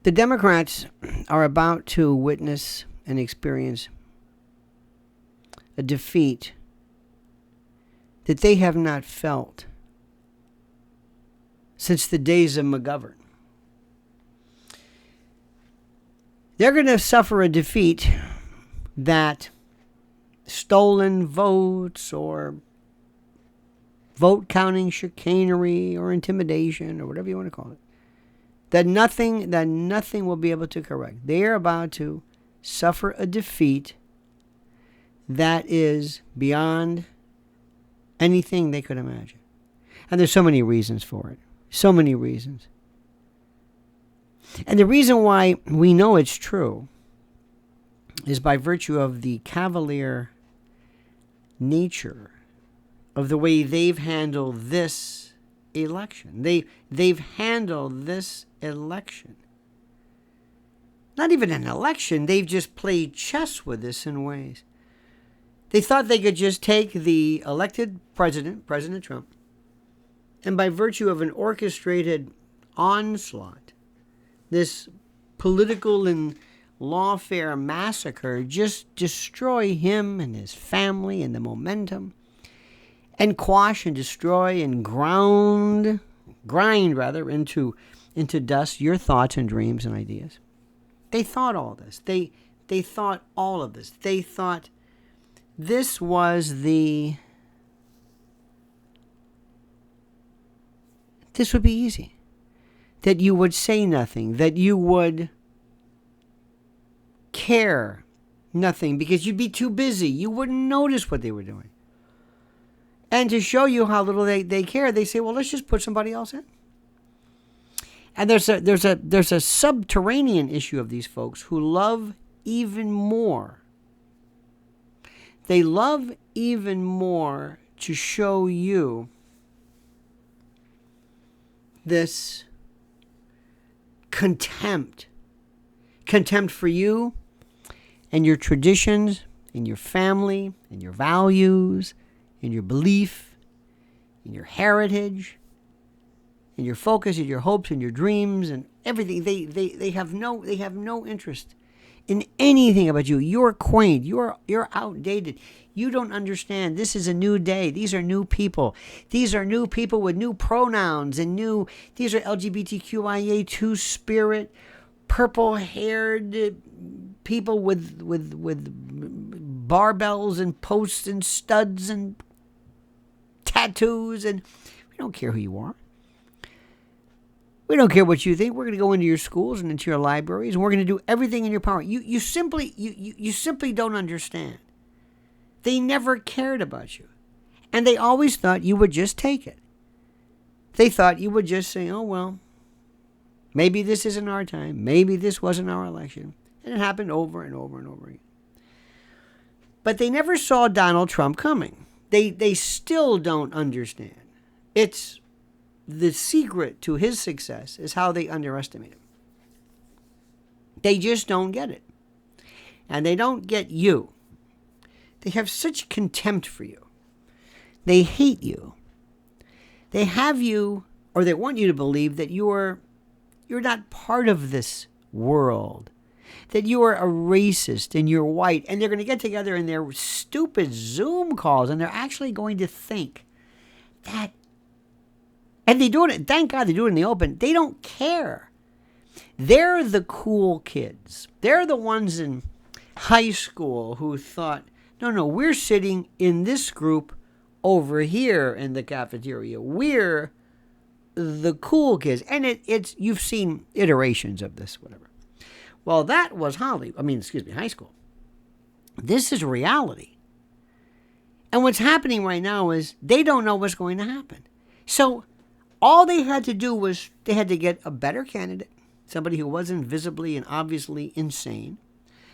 The Democrats are about to witness and experience a defeat that they have not felt since the days of McGovern. They're going to suffer a defeat that stolen votes or vote counting chicanery or intimidation or whatever you want to call it, that nothing will be able to correct. They are about to suffer a defeat that is beyond anything they could imagine. And there's so many reasons for it. So many reasons. And the reason why we know it's true is by virtue of the cavalier nature of the way they've handled this election. They've handled this election. Not even an election, they've just played chess with this in ways. They thought they could just take the elected president, President Trump, and by virtue of an orchestrated onslaught, this political and lawfare massacre, just destroy him and his family and the momentum, and quash and destroy and grind into dust your thoughts and dreams and ideas. They thought all this. They thought all of this. They thought this would be easy. That you would say nothing, that you would care nothing because you'd be too busy. You wouldn't notice what they were doing. And to show you how little they care, they say, well, let's just put somebody else in. And there's a subterranean issue of these folks who love even more. They love even more to show you this contempt. Contempt for you and your traditions and your family and your values and your belief and your heritage and your focus and your hopes and your dreams and everything. They have no interest in anything about you. You're quaint. You're outdated. You don't understand. This is a new day. These are new people. These are new people with new pronouns and these are LGBTQIA2 spirit, purple-haired people with barbells and posts and studs and tattoos, and we don't care who you are. We don't care what you think. We're going to go into your schools and into your libraries, and we're going to do everything in your power. You simply don't understand. They never cared about you, and they always thought you would just take it. They thought you would just say, "Oh well, maybe this isn't our time. Maybe this wasn't our election," and it happened over and over and over again. But they never saw Donald Trump coming. They still don't understand. It's the secret to his success is how they underestimate him. They just don't get it. And they don't get you. They have such contempt for you. They hate you. They have you, or they want you to believe that you're not part of this world. That you are a racist and you're white. And they're going to get together in their stupid Zoom calls and they're actually going to think that. And they do it, thank God they do it in the open. They don't care. They're the cool kids. They're the ones in high school who thought, no, we're sitting in this group over here in the cafeteria. We're the cool kids. And it's you've seen iterations of this, whatever. Well, that was high school. This is reality. And what's happening right now is they don't know what's going to happen. So all they had to do was they had to get a better candidate, somebody who wasn't visibly and obviously insane,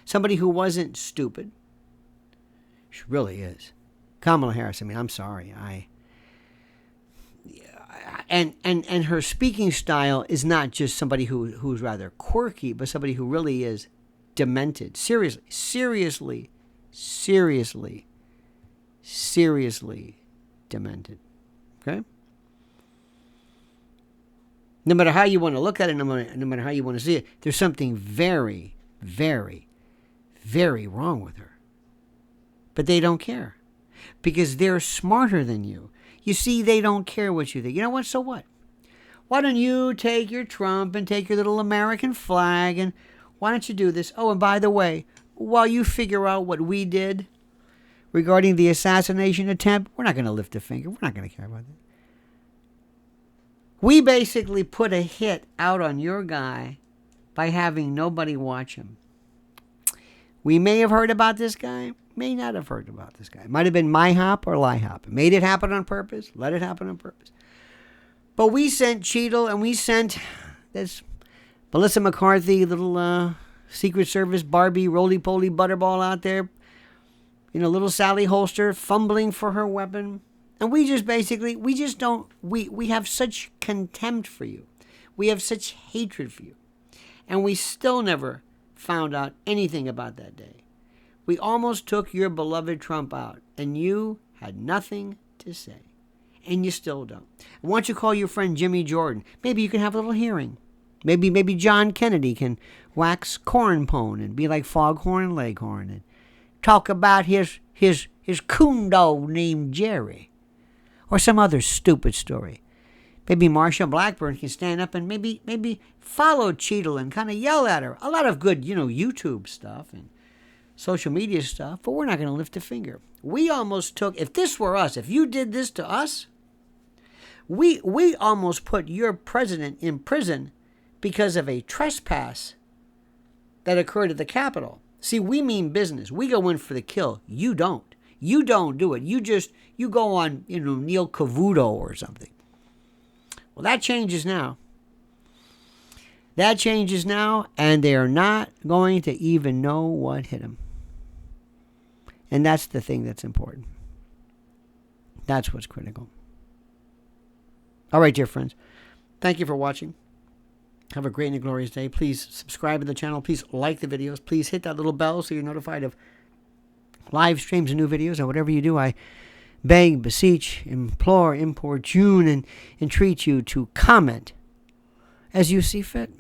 somebody who wasn't stupid. She really is. Kamala Harris, I'm sorry. And her speaking style is not just somebody who's rather quirky, but somebody who really is demented. Seriously demented. Okay? No matter how you want to look at it, no matter how you want to see it, there's something very, very, very wrong with her. But they don't care because they're smarter than you. You see, they don't care what you think. You know what? So what? Why don't you take your Trump and take your little American flag, and why don't you do this? Oh, and by the way, while you figure out what we did regarding the assassination attempt, we're not going to lift a finger. We're not going to care about that. We basically put a hit out on your guy by having nobody watch him. We may have heard about this guy, may not have heard about this guy. It might have been my hop or lie hop. Made it happen on purpose, let it happen on purpose. But we sent Cheadle and we sent this Melissa McCarthy, little Secret Service Barbie, roly-poly butterball out there, little Sally Holster fumbling for her weapon. And we have such contempt for you. We have such hatred for you. And we still never found out anything about that day. We almost took your beloved Trump out, and you had nothing to say. And you still don't. Why don't you call your friend Jimmy Jordan? Maybe you can have a little hearing. Maybe John Kennedy can wax cornpone and be like Foghorn Leghorn and talk about his coon dog named Jerry. Or some other stupid story. Maybe Marsha Blackburn can stand up and maybe follow Cheadle and kind of yell at her. A lot of good, YouTube stuff and social media stuff, but we're not going to lift a finger. We almost took, if this were us, if you did this to us, we almost put your president in prison because of a trespass that occurred at the Capitol. See, we mean business. We go in for the kill. You don't. You don't do it. You go on, Neil Cavuto or something. Well, that changes now. That changes now, and they are not going to even know what hit them. And that's the thing that's important. That's what's critical. All right, dear friends. Thank you for watching. Have a great and glorious day. Please subscribe to the channel. Please like the videos. Please hit that little bell so you're notified of live streams and new videos. And whatever you do, I beg, beseech, implore, importune, and entreat you to comment as you see fit.